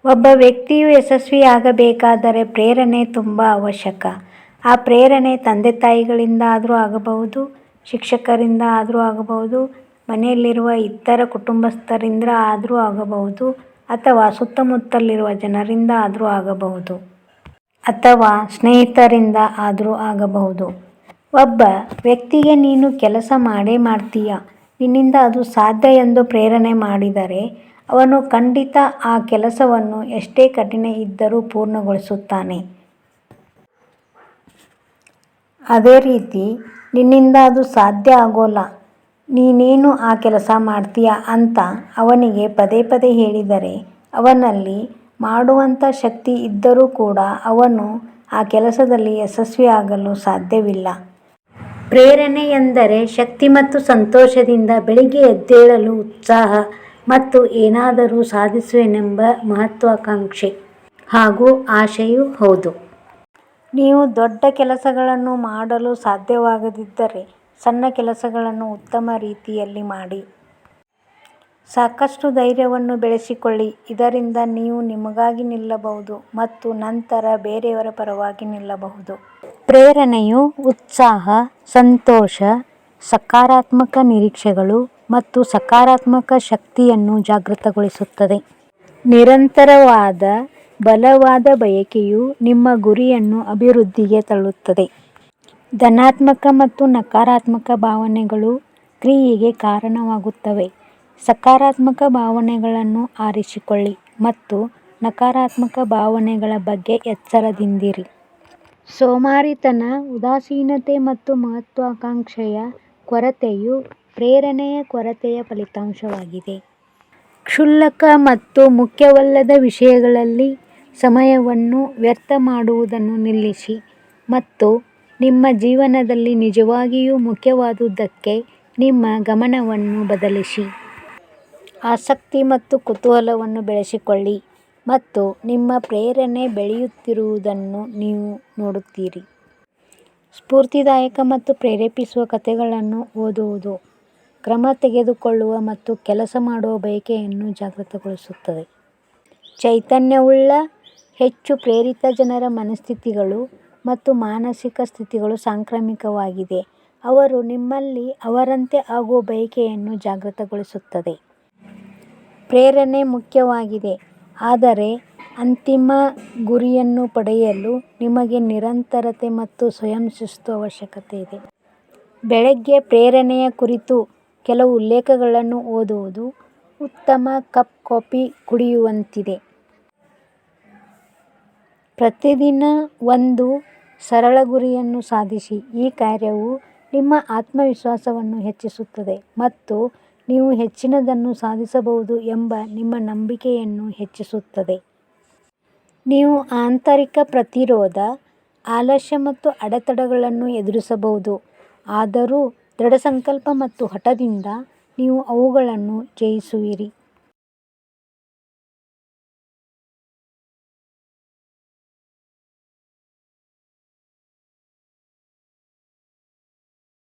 ಒಬ್ಬ ವ್ಯಕ್ತಿಯು ಯಶಸ್ವಿಯಾಗಬೇಕಾದರೆ ಪ್ರೇರಣೆ ತುಂಬ ಅವಶ್ಯಕ. ಆ ಪ್ರೇರಣೆ ತಂದೆ ತಾಯಿಗಳಿಂದ ಆದರೂ ಆಗಬಹುದು, ಶಿಕ್ಷಕರಿಂದ ಆದರೂ ಆಗಬಹುದು, ಮನೆಯಲ್ಲಿರುವ ಇತರ ಕುಟುಂಬಸ್ಥರಿಂದ ಆದರೂ ಆಗಬಹುದು, ಅಥವಾ ಸುತ್ತಮುತ್ತಲಿರುವ ಜನರಿಂದ ಆದರೂ ಆಗಬಹುದು, ಅಥವಾ ಸ್ನೇಹಿತರಿಂದ ಆದರೂ ಆಗಬಹುದು. ಒಬ್ಬ ವ್ಯಕ್ತಿಗೆ ನೀನು ಕೆಲಸ ಮಾಡೇ ಮಾಡ್ತೀಯ, ನಿನ್ನಿಂದ ಅದು ಸಾಧ್ಯ ಎಂದು ಪ್ರೇರಣೆ ಮಾಡಿದರೆ ಅವನು ಖಂಡಿತ ಆ ಕೆಲಸವನ್ನು ಎಷ್ಟೇ ಕಠಿಣ ಇದ್ದರೂ ಪೂರ್ಣಗೊಳಿಸುತ್ತಾನೆ. ಅದೇ ರೀತಿ ನಿನ್ನಿಂದ ಅದು ಸಾಧ್ಯ ಆಗೋಲ್ಲ, ನೀನೇನು ಆ ಕೆಲಸ ಮಾಡ್ತೀಯ ಅಂತ ಅವನಿಗೆ ಪದೇ ಪದೇ ಹೇಳಿದರೆ ಅವನಲ್ಲಿ ಮಾಡುವಂಥ ಶಕ್ತಿ ಇದ್ದರೂ ಕೂಡ ಅವನು ಆ ಕೆಲಸದಲ್ಲಿ ಯಶಸ್ವಿಯಾಗಲು ಸಾಧ್ಯವಿಲ್ಲ. ಪ್ರೇರಣೆ ಎಂದರೆ ಶಕ್ತಿ ಮತ್ತು ಸಂತೋಷದಿಂದ ಬೆಳಿಗ್ಗೆ ಎದ್ದೇಳಲು ಉತ್ಸಾಹ ಮತ್ತು ಏನಾದರೂ ಸಾಧಿಸುವೆನೆಂಬ ಮಹತ್ವಾಕಾಂಕ್ಷೆ ಹಾಗೂ ಆಶೆಯೂ ಹೌದು. ನೀವು ದೊಡ್ಡ ಕೆಲಸಗಳನ್ನು ಮಾಡಲು ಸಾಧ್ಯವಾಗದಿದ್ದರೆ ಸಣ್ಣ ಕೆಲಸಗಳನ್ನು ಉತ್ತಮ ರೀತಿಯಲ್ಲಿ ಮಾಡಿ. ಸಾಕಷ್ಟು ಧೈರ್ಯವನ್ನು ಬೆಳೆಸಿಕೊಳ್ಳಿ, ಇದರಿಂದ ನೀವು ನಿಮಗಾಗಿ ನಿಲ್ಲಬಹುದು ಮತ್ತು ನಂತರ ಬೇರೆಯವರ ಪರವಾಗಿ ನಿಲ್ಲಬಹುದು. ಪ್ರೇರಣೆಯು ಉತ್ಸಾಹ, ಸಂತೋಷ, ಸಕಾರಾತ್ಮಕ ನಿರೀಕ್ಷೆಗಳು ಮತ್ತು ಸಕಾರಾತ್ಮಕ ಶಕ್ತಿಯನ್ನು ಜಾಗೃತಗೊಳಿಸುತ್ತದೆ. ನಿರಂತರವಾದ ಬಲವಾದ ಬಯಕೆಯು ನಿಮ್ಮ ಗುರಿಯನ್ನು ಅಭಿವೃದ್ಧಿಗೆ ತಳ್ಳುತ್ತದೆ. ಧನಾತ್ಮಕ ಮತ್ತು ನಕಾರಾತ್ಮಕ ಭಾವನೆಗಳು ಕ್ರಿಯೆಗೆ ಕಾರಣವಾಗುತ್ತವೆ. ಸಕಾರಾತ್ಮಕ ಭಾವನೆಗಳನ್ನು ಆರಿಸಿಕೊಳ್ಳಿ ಮತ್ತು ನಕಾರಾತ್ಮಕ ಭಾವನೆಗಳ ಬಗ್ಗೆ ಎಚ್ಚರದಿಂದಿರಿ. ಸೋಮಾರಿತನ, ಉದಾಸೀನತೆ ಮತ್ತು ಮಹತ್ವಾಕಾಂಕ್ಷೆಯ ಕೊರತೆಯು ಪ್ರೇರಣೆಯ ಕೊರತೆಯ ಫಲಿತಾಂಶವಾಗಿದೆ. ಕ್ಷುಲ್ಲಕ ಮತ್ತು ಮುಖ್ಯವಲ್ಲದ ವಿಷಯಗಳಲ್ಲಿ ಸಮಯವನ್ನು ವ್ಯರ್ಥ ಮಾಡುವುದನ್ನು ನಿಲ್ಲಿಸಿ ಮತ್ತು ನಿಮ್ಮ ಜೀವನದಲ್ಲಿ ನಿಜವಾಗಿಯೂ ಮುಖ್ಯವಾದುದಕ್ಕೆ ನಿಮ್ಮ ಗಮನವನ್ನು ಬದಲಿಸಿ. ಆಸಕ್ತಿ ಮತ್ತು ಕುತೂಹಲವನ್ನು ಬೆಳೆಸಿಕೊಳ್ಳಿ ಮತ್ತು ನಿಮ್ಮ ಪ್ರೇರಣೆ ಬೆಳೆಯುತ್ತಿರುವುದನ್ನು ನೀವು ನೋಡುತ್ತೀರಿ. ಸ್ಫೂರ್ತಿದಾಯಕ ಮತ್ತು ಪ್ರೇರೇಪಿಸುವ ಕಥೆಗಳನ್ನು ಓದುವುದು ಕ್ರಮ ತೆಗೆದುಕೊಳ್ಳುವ ಮತ್ತು ಕೆಲಸ ಮಾಡುವ ಬಯಕೆಯನ್ನು ಜಾಗೃತಗೊಳಿಸುತ್ತದೆ. ಚೈತನ್ಯವುಳ್ಳ, ಹೆಚ್ಚು ಪ್ರೇರಿತ ಜನರ ಮನಸ್ಥಿತಿಗಳು ಮತ್ತು ಮಾನಸಿಕ ಸ್ಥಿತಿಗಳು ಸಾಂಕ್ರಾಮಿಕವಾಗಿದೆ. ಅವರು ನಿಮ್ಮಲ್ಲಿ ಅವರಂತೆ ಆಗುವ ಬಯಕೆಯನ್ನು ಜಾಗೃತಗೊಳಿಸುತ್ತದೆ. ಪ್ರೇರಣೆ ಮುಖ್ಯವಾಗಿದೆ, ಆದರೆ ಅಂತಿಮ ಗುರಿಯನ್ನು ಪಡೆಯಲು ನಿಮಗೆ ನಿರಂತರತೆ ಮತ್ತು ಸ್ವಯಂ ಶಿಸ್ತು ಅವಶ್ಯಕತೆಯಿದೆ. ಬೆಳಗ್ಗೆ ಪ್ರೇರಣೆಯ ಕುರಿತು ಕೆಲವು ಉಲ್ಲೇಖಗಳನ್ನು ಓದುವುದು ಉತ್ತಮ ಕಪ್ ಕಾಫಿ ಕುಡಿಯುವಂತಿದೆ. ಪ್ರತಿದಿನ ಒಂದು ಸರಳ ಗುರಿಯನ್ನು ಸಾಧಿಸಿ. ಈ ಕಾರ್ಯವು ನಿಮ್ಮ ಆತ್ಮವಿಶ್ವಾಸವನ್ನು ಹೆಚ್ಚಿಸುತ್ತದೆ ಮತ್ತು ನೀವು ಹೆಚ್ಚಿನದನ್ನು ಸಾಧಿಸಬಹುದು ಎಂಬ ನಿಮ್ಮ ನಂಬಿಕೆಯನ್ನು ಹೆಚ್ಚಿಸುತ್ತದೆ. ನೀವು ಆಂತರಿಕ ಪ್ರತಿರೋಧ, ಆಲಸ್ಯ ಮತ್ತು ಅಡೆತಡೆಗಳನ್ನು ಎದುರಿಸಬಹುದು, ಆದರೂ ದೃಢಸಂಕಲ್ಪ ಮತ್ತು ಹಠದಿಂದ ನೀವು ಅವುಗಳನ್ನು ಜಯಿಸುವಿರಿ.